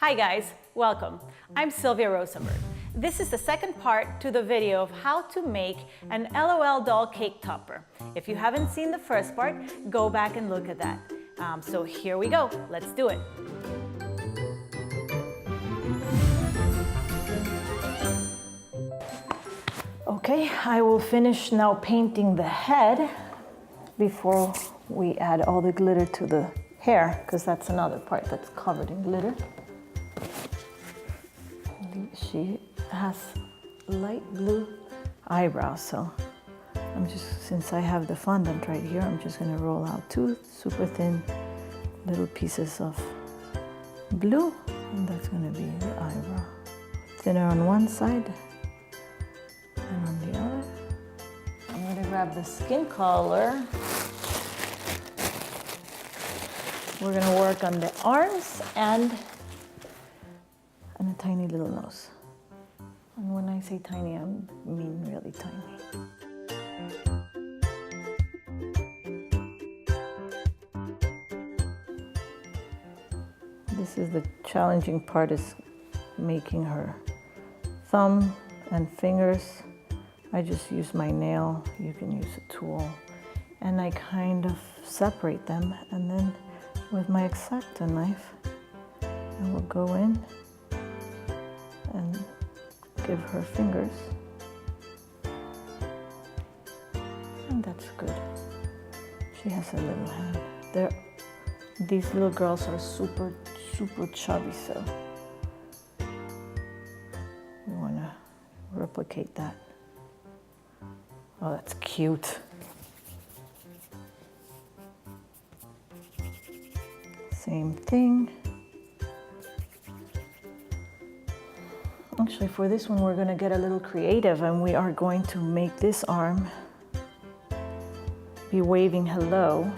Hi guys, welcome. I'm Sylvia Rosenberg. This is the second part to the video of how to make an LOL doll cake topper. If you haven't seen the first part, go back and look at that. So here we go, let's do it. Okay, I will finish now painting the head before we add all the glitter to the hair, because that's another part that's covered in glitter. She has light blue eyebrows, so since I have the fondant right here, I'm just gonna roll out two super thin little pieces of blue, and that's gonna be the eyebrow. Thinner on one side and on the other. I'm gonna grab the skin color. We're gonna work on the arms and a tiny little nose. And when I say tiny, I mean really tiny. This is the challenging part, is making her thumb and fingers. I just use my nail, you can use a tool, and I kind of separate them, and then with my X-Acto knife, I will go in and give her fingers, and that's good. She has a little hand. These little girls are super chubby, so we want to replicate that. Oh, that's cute. Same thing. Actually, for this one, we're going to get a little creative, and we are going to make this arm be waving hello.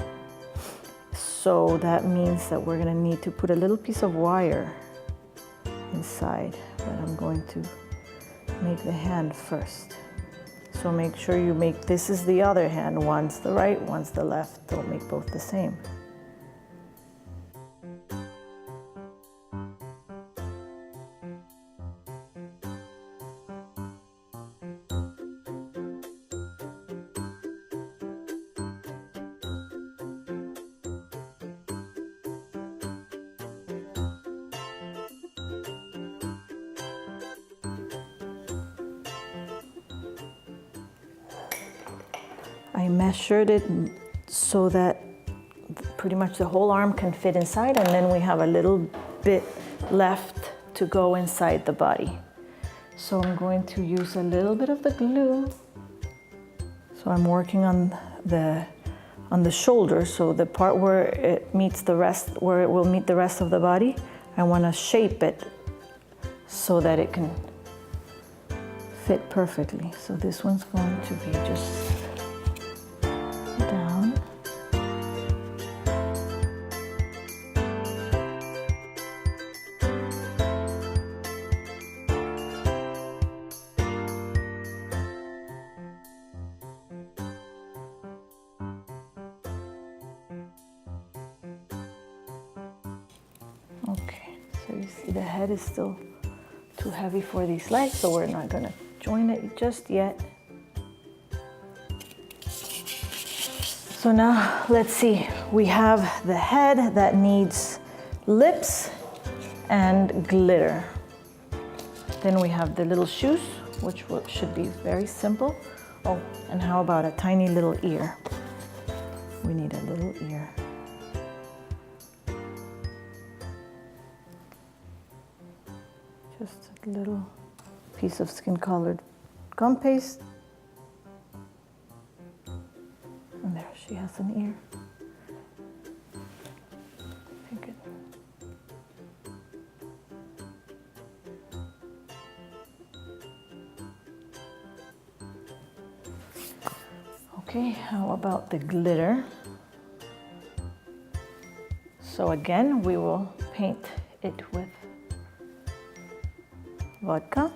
So that means that we're going to need to put a little piece of wire inside, but I'm going to make the hand first. So make sure you make, this is the other hand, one's the right, one's the left. Don't make both the same. I measured it so that pretty much the whole arm can fit inside, and then we have a little bit left to go inside the body. So I'm going to use a little bit of the glue. So I'm working on the shoulder, so the part where it meets the rest, where it will meet the rest of the body, I want to shape it so that it can fit perfectly. So this one's going to be just down. Okay, so you see the head is still too heavy for these legs, so we're not gonna join it just yet. So now, let's see, we have the head that needs lips and glitter. Then we have the little shoes, which should be very simple. Oh, and how about a tiny little ear? We need a little ear. Just a little piece of skin-colored gum paste. And there, she has an ear. Very good. Okay, how about the glitter? So again, we will paint it with vodka.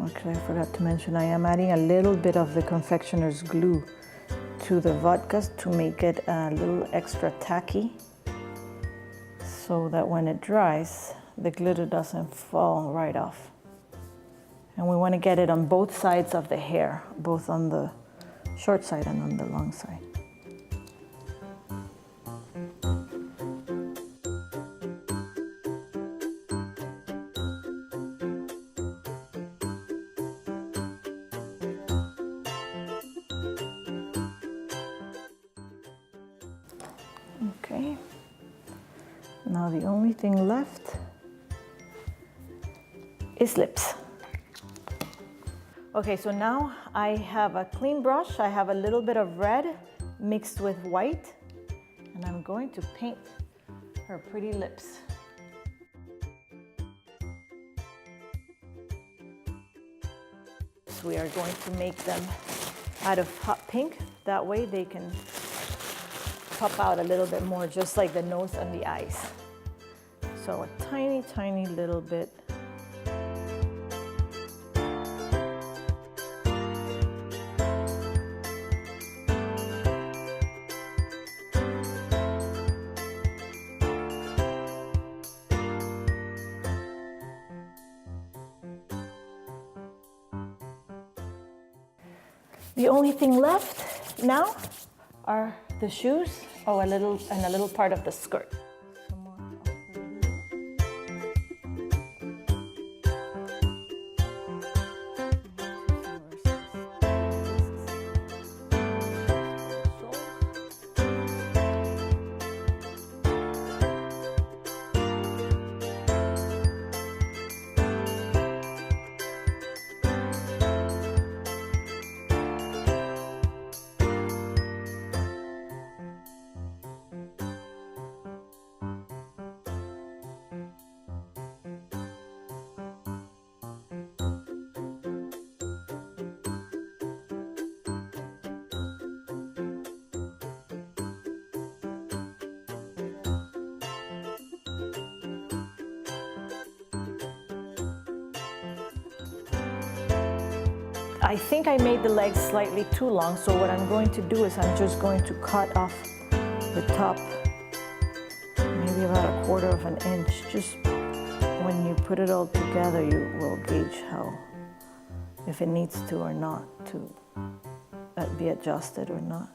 Actually, I forgot to mention, I am adding a little bit of the confectioner's glue to the vodkas to make it a little extra tacky, so that when it dries, the glitter doesn't fall right off. And we want to get it on both sides of the hair, both on the short side and on the long side. Okay, now the only thing left is lips. Okay, so now I have a clean brush. I have a little bit of red mixed with white, and I'm going to paint her pretty lips. So we are going to make them out of hot pink. That way they can pop out a little bit more, just like the nose and the eyes. So a tiny, tiny little bit. The only thing left now are the shoes, a little part of the skirt. I think I made the legs slightly too long, so what I'm going to do is I'm just going to cut off the top, maybe about 1/4 of an inch. Just when you put it all together, you will gauge if it needs to or not, to be adjusted or not.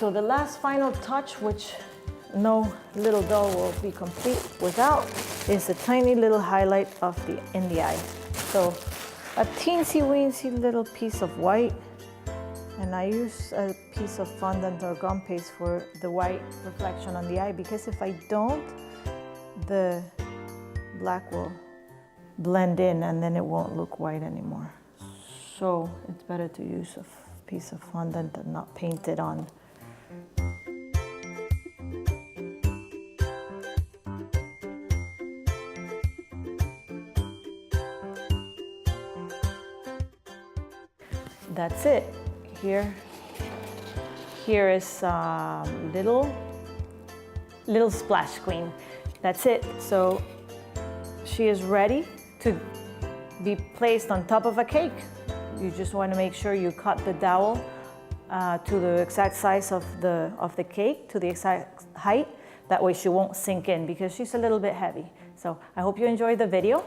So the last final touch, which no little doll will be complete without, is a tiny little highlight in the eye. So a teensy weensy little piece of white, and I use a piece of fondant or gum paste for the white reflection on the eye, because if I don't, the black will blend in and then it won't look white anymore. So it's better to use a piece of fondant and not paint it on. That's it. Here is little little splash queen. That's it. So she is ready to be placed on top of a cake. You just want to make sure you cut the dowel to the exact size of the cake, to the exact height. That way she won't sink in because she's a little bit heavy. So I hope you enjoyed the video,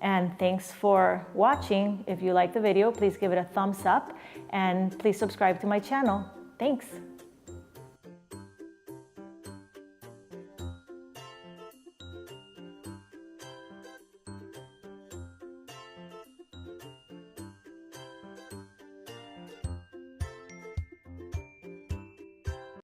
and thanks for watching. If you like the video, please give it a thumbs up and please subscribe to my channel. Thanks.